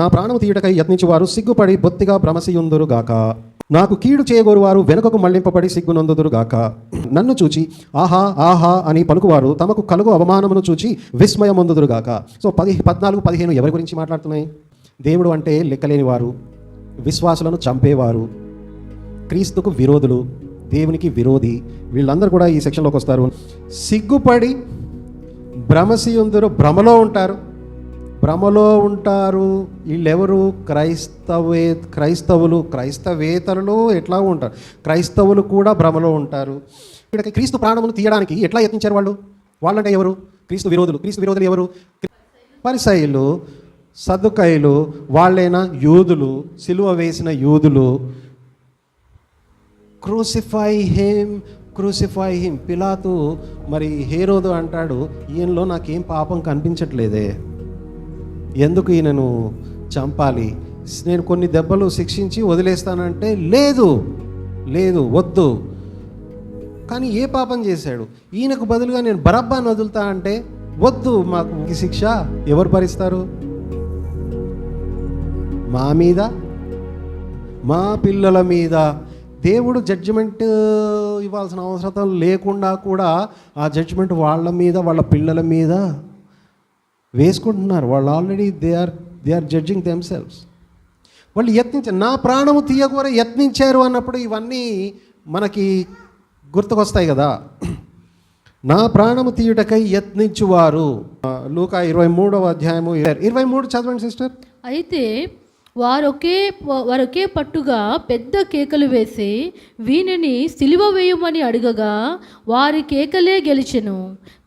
నా ప్రాణము తీయుటకై యత్నించువారు సిగ్గుపడి బొత్తిగా భ్రమసియుందురుగాక. నాకు కీడు చేయగోరు వారు వెనుకకు మళ్లింపబడి సిగ్గునందుదురుగాక. నన్ను చూచి ఆహా ఆహా అని పలుకువారు తమకు కలుగు అవమానమును చూచి విస్మయమొందుదురుగాక. సో 14, 15 ఎవరి గురించి మాట్లాడుతున్నాయి? దేవుడు అంటే లెక్కలేని వారు, విశ్వాసులను చంపేవారు, క్రీస్తుకు విరోధులు, దేవునికి విరోధి, వీళ్ళందరూ కూడా ఈ సెక్షన్లోకి వస్తారు. సిగ్గుపడి భ్రమసియుందురు, భ్రమలో ఉంటారు. వీళ్ళెవరు? క్రైస్తవేతరులు ఎట్లా ఉంటారు? క్రైస్తవులు కూడా భ్రమలో ఉంటారు. ఇక్కడ క్రీస్తు ప్రాణమును తీయడానికి ఎట్లా యత్నించారు వాళ్ళు? వాళ్ళంటే ఎవరు? క్రీస్తు విరోధులు ఎవరు? పరిసయ్యులు, సద్దుకయ్యులు, వాళ్ళైనా యూదులు, సిలువ వేసిన యూదులు. Crucify him. పిలాతు మరి హేరోదు అంటాడు, ఈయనలో నాకేం పాపం కనిపించట్లేదే, ఎందుకు ఈయనను చంపాలి, నేను కొన్ని దెబ్బలు శిక్షించి వదిలేస్తానంటే లేదు వద్దు. కానీ ఏ పాపం చేశాడు? ఈయనకు బదులుగా నేను బరబ్బాను వదులుతా అంటే వద్దు, మాకు ఈ శిక్ష ఎవరు భరిస్తారు? మా మీద, మా పిల్లల మీద. దేవుడు జడ్జిమెంట్ ఇవ్వాల్సిన అవసరం లేకుండా కూడా ఆ జడ్జిమెంట్ వాళ్ళ మీద, వాళ్ళ పిల్లల మీద వేసుకుంటున్నారు. వాళ్ళు already they are judging themselves. వాళ్ళు యత్నించారు, నా ప్రాణము తీయకూర యత్నించారు అన్నప్పుడు ఇవన్నీ మనకి గుర్తుకొస్తాయి కదా. నా ప్రాణము తీయుటకై యత్నించువారు. లూకా 23వ అధ్యాయము 23 చదవండి సిస్టర్. అయితే వారొకే పట్టుగా పెద్ద కేకలు వేసి వీనిని సిలువ వేయమని అడగగా వారి కేకలే గెలిచెను.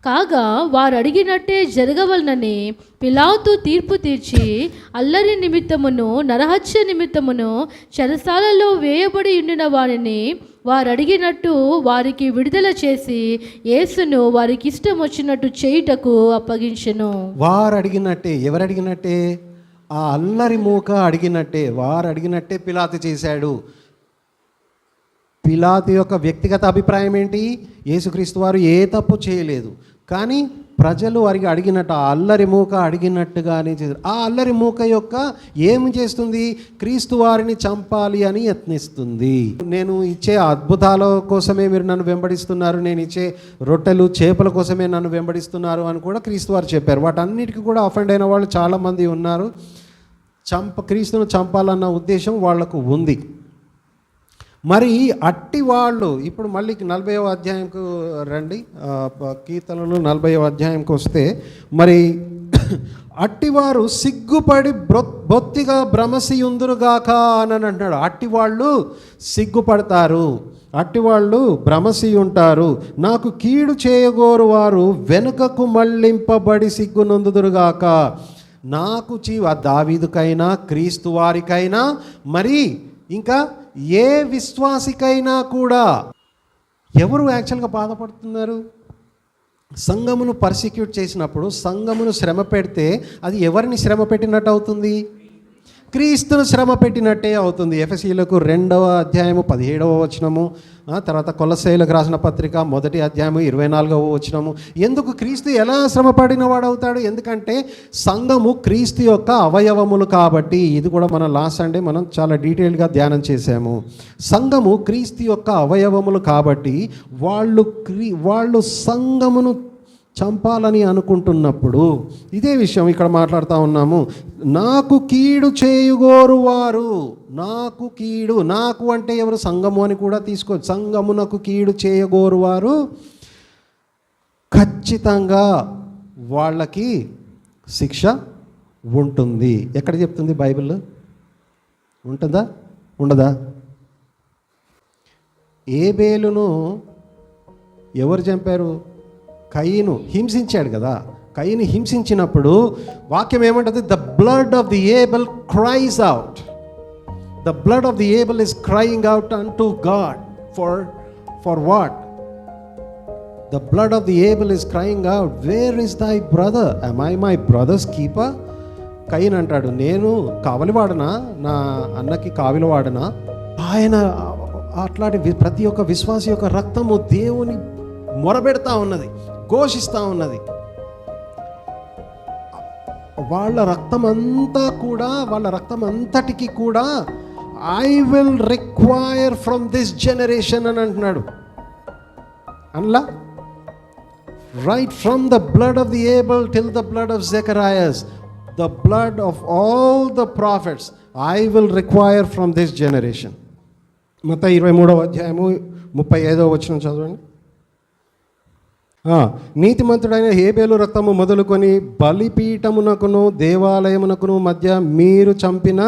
కాగా వారు అడిగినట్టే జరగవలనని పిలాతు తీర్పు తీర్చి అల్లరి నిమిత్తమును నరహత్య నిమిత్తమును చెరసాలలో వేయబడి ఉండిన వారిని వారు అడిగినట్టు వారికి విడుదల చేసి యేసును వారికి ఇష్టం వచ్చినట్టు చేయుటకు అప్పగించెను. వారు అడిగినట్టే, ఎవరు అడిగినట్టే? ఆ అల్లరి మూక అడిగినట్టే, వారు అడిగినట్టే పిలాతు చేశాడు. పిలాతు యొక్క వ్యక్తిగత అభిప్రాయం ఏంటి? యేసుక్రీస్తు వారు ఏ తప్పు చేయలేదు, కానీ ప్రజలు వారికి అడిగినట్టు, ఆ అల్లరి మూక అడిగినట్టుగానే చేశారు. ఆ అల్లరి మూక యొక్క ఏమి చేస్తుంది? క్రీస్తు వారిని చంపాలి అని యత్నిస్తుంది. నేను ఇచ్చే అద్భుతాల కోసమే మీరు నన్ను వెంబడిస్తున్నారు, నేను ఇచ్చే రొట్టెలు చేపల కోసమే నన్ను వెంబడిస్తున్నారు అని కూడా క్రీస్తు వారు చెప్పారు. వాటన్నిటికీ కూడా అఫెండ్ అయిన వాళ్ళు చాలామంది ఉన్నారు. క్రీస్తును చంపాలన్న ఉద్దేశం వాళ్లకు ఉంది. మరి అట్టి వాళ్ళు ఇప్పుడు మళ్ళీ 40వ అధ్యాయంకు రండి. కీర్తనలు 40వ అధ్యాయంకి వస్తే మరి అట్టివారు సిగ్గుపడి బొత్తిగా భ్రమసియుందురుగాక అని అంటున్నాడు. అట్టివాళ్ళు సిగ్గుపడతారు, అట్టివాళ్ళు భ్రమసి ఉంటారు. నాకు కీడు చేయగోరు వారు వెనుకకు మళ్లింపబడి సిగ్గునందుదురుగాక. నాకు దావీదుకైనా క్రీస్తు వారికైనా మరి ఇంకా ఏ విశ్వాసికైనా కూడా ఎవరు యాక్చువల్గా బాధపడుతున్నారు? సంఘమును పర్సిక్యూట్ చేసినప్పుడు, సంఘమును శ్రమ పెడితే అది ఎవరిని శ్రమ పెట్టినట్టు అవుతుంది? క్రీస్తును శ్రమ పెట్టినట్టే అవుతుంది. ఎఫెసీయులకు 2వ అధ్యాయము 17వ వచనము, తర్వాత కొలస్సీయులకు రాసిన పత్రిక 1వ అధ్యాయము 24వ వచనము. ఎందుకు క్రీస్తు ఎలా శ్రమ పడిన వాడవుతాడు? ఎందుకంటే సంఘము క్రీస్తు యొక్క అవయవములు కాబట్టి. ఇది కూడా మనం లాస్ట్ సండే మనం చాలా డీటెయిల్గా ధ్యానం చేశాము. సంఘము క్రీస్తు యొక్క అవయవములు కాబట్టి వాళ్ళు సంఘమును చంపాలని అనుకుంటున్నప్పుడు ఇదే విషయం ఇక్కడ మాట్లాడుతూ ఉన్నాము. నాకు కీడు చేయగోరు వారు, నాకు కీడు, నాకు అంటే ఎవరు? సంఘము అని కూడా తీసుకోవచ్చు. సంఘమునకు కీడు చేయగోరు వారు ఖచ్చితంగా వాళ్ళకి శిక్ష ఉంటుంది. ఎక్కడ చెప్తుంది బైబిల్? ఉంటుందా? ఉండదా? ఏబేలును ఎవరు చంపారు? కయీను హింసించాడు కదా. కయీను హింసించినప్పుడు వాక్యం ఏమంటుంది? The blood of the Abel cries out. The blood of the Abel is crying out unto God. For what? The blood of the Abel is crying out, where is thy brother? am I my brother's keeper? కయీను అంటాడు, నేను కావలివాడనా? నా అన్నకి కావలివాడనా? ఆయన అట్లాంటి ప్రతి ఒక్క విశ్వాసి యొక్క రక్తము దేవుని మొరబెడతా ఉన్నది, ఘోషిస్తూ ఉన్నది. వాళ్ళ రక్తం అంతటికి కూడా I will require from this generation అని అంటున్నాడు. అన్లా రైట్ from the blood of the Abel till the blood of Zacharias, the blood of all the prophets I will require from this generation. మత్తయి 23:35 చదవండి. నీతిమంతుడైన హేబేలు రక్తము మొదలుకొని బలిపీఠమునకును దేవాలయమునకును మధ్య మీరు చంపిన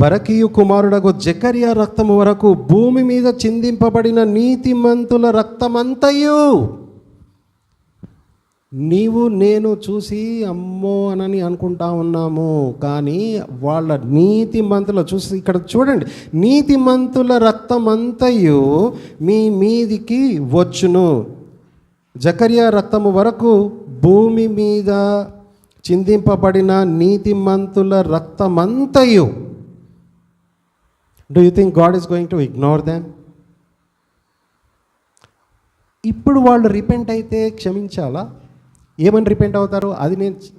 బరకీయు కుమారుడగు జకర్యా రక్తము వరకు భూమి మీద చిందింపబడిన నీతిమంతుల రక్తమంతయు నీవు నేను చూసి అమ్మో అని అనుకుంటా ఉన్నాము, కానీ వాళ్ళ నీతిమంతుల చూసి ఇక్కడ చూడండి, నీతిమంతుల రక్తమంతయు మీ మీదికి వచ్చును. జకర్యా రక్తము వరకు భూమి మీద చిందింపబడిన నీతిమంతుల రక్తమంతయు. Do you think God is going to ignore them? ఇప్పుడు వాళ్ళు రిపెంట్ అయితే క్షమించాలా? ఏమని రిపెంట్ అవుతారు? అది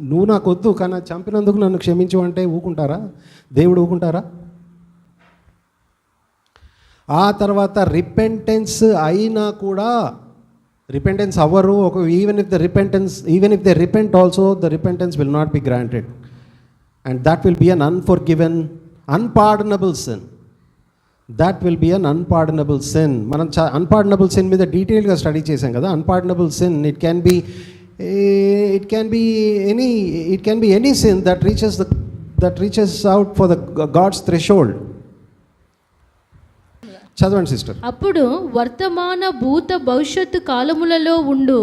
నువ్వు నాకు వద్దు, కానీ చంపినందుకు నన్ను క్షమించు అంటే ఊకుంటారా? దేవుడు ఊకుంటారా? ఆ తర్వాత రిపెంటెన్స్ అయినా కూడా రిపెంటెన్స్ అవ్వరు. Even if they repent also the repentance will not be granted, and that will be un unforgiven unpardonable sin. That will be un unpardonable sin. మనం అన్పార్డనబుల్ సిన్ మీద డీటెయిల్గా స్టడీ చేసాం కదా. Unpardonable sin it can be any sin that reaches out for the God's threshold. చదవండి sister. అప్పుడు వర్తమాన భూత భవిష్యత్తు కాలములలో ఉండు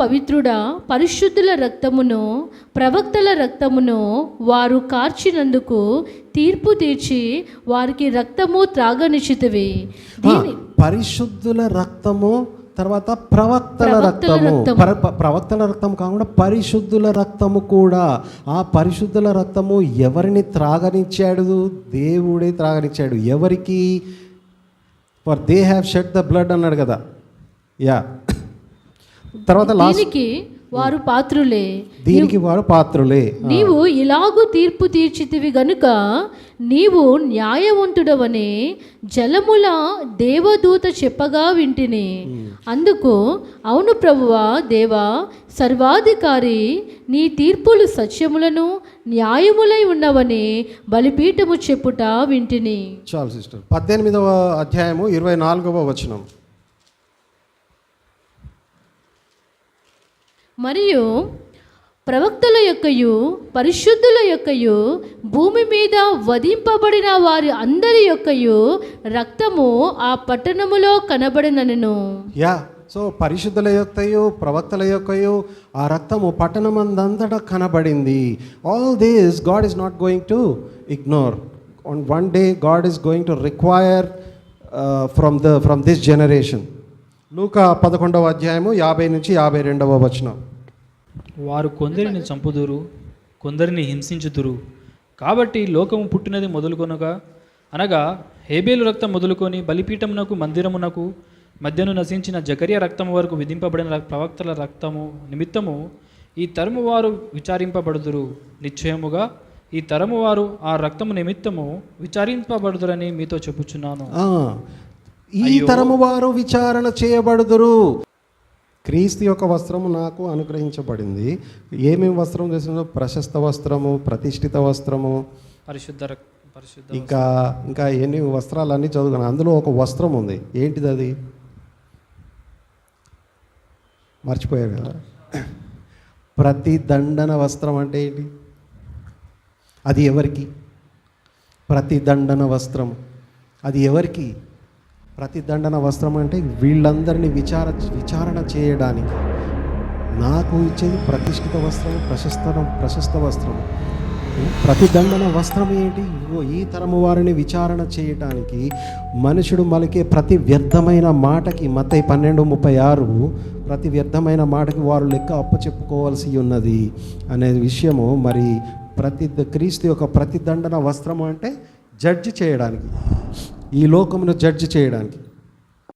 పవిత్రుడా, పరిశుద్ధుల రక్తమును ప్రవక్తల రక్తమును వారు కార్చినందుకు తీర్పు తీర్చి వారికి రక్తము త్రాగనిచ్చితివి. పరిశుద్ధుల రక్తము, తర్వాత ప్రవక్తల రక్తము. ప్రవక్తల రక్తం కాకుండా పరిశుద్ధుల రక్తము కూడా. ఆ పరిశుద్ధుల రక్తము ఎవరిని త్రాగనిచ్చాడు? దేవుడే త్రాగనిచ్చాడు. ఎవరికి? For they have shed the blood అన్నాడు కదా. యా, తర్వాత దీనికి వారు పాత్రులే. నీవు ఇలాగూ తీర్పు తీర్చితివి గనుక నీవు న్యాయవంతుడవని జలముల దేవదూత చెప్పగా వింటిని. అందుకు అవును ప్రభువా, దేవా సర్వాధికారి, నీ తీర్పులు సత్యములను న్యాయములై ఉన్నవని బలిపీఠము చెప్పుట వింటిని. చాలు సిస్టర్. 18వ అధ్యాయము 24వ వచనం. మరియు ప్రవక్తల యొక్కయు పరిశుద్ధుల యొక్కయు భూమి మీద వధింపబడిన వారి అందరి యొక్కయు రక్తము ఆ పట్టణములో కనబడినను. యా, సో పరిశుద్ధుల యొక్కయు ప్రవక్తల యొక్కయు ఆ రక్తము పట్టణమందంతటా కనబడింది. All this God is not going to ignore. On one day God is going to require from this generation. లూకా 11వ అధ్యాయము 50 నుంచి 52వ వచనం. వారు కొందరిని చంపుదురు, కొందరిని హింసించుదురు. కాబట్టి లోకము పుట్టినది మొదలుకొనగా అనగా హేబేలు రక్తం మొదలుకొని బలిపీఠమునకు మందిరమునకు మధ్యను నశించిన జకర్యా రక్తము వరకు విధింపబడిన ప్రవక్తల రక్తము నిమిత్తము ఈ తరము వారు విచారింపబడుదురు. నిశ్చయముగా ఈ తరము వారు ఆ రక్తము నిమిత్తము విచారింపబడుదురని మీతో చెప్పుచున్నాను. ఈ తరము వారు విచారణ చేయబడుదురు. క్రీస్తు యొక్క వస్త్రము నాకు అనుగ్రహించబడింది. ఏమేమి వస్త్రం చేసినా? ప్రశస్త వస్త్రము, ప్రతిష్ఠిత వస్త్రము, పరిశుద్ధ, ఇంకా ఎన్ని వస్త్రాలన్నీ చదువుకున్నాను. అందులో ఒక వస్త్రం ఉంది. ఏంటిది అది? మర్చిపోయారు కదా. ప్రతిదండన వస్త్రం అంటే ఏంటి? అది ఎవరికి? ప్రతిదండన వస్త్రం అది ఎవరికి? ప్రతిదండన వస్త్రం అంటే వీళ్ళందరినీ విచారణ చేయడానికి నాకు ఇచ్చేది ప్రతిష్ఠిత వస్త్రం, ప్రశస్త వస్త్రం. ప్రతిదండన వస్త్రం ఏంటి? ఈ తరము వారిని విచారణ చేయడానికి మనుషుడు మలికే ప్రతి వ్యర్థమైన మాటకి, మత్తయి 12:36, ప్రతి వ్యర్థమైన మాటకి వారు లెక్క అప్పచెప్పుకోవాల్సి ఉన్నది అనే విషయము. మరి క్రీస్తు యొక్క ప్రతిదండన వస్త్రము అంటే జడ్జి చేయడానికి, ఈ లోకమును జడ్జి చేయడానికి.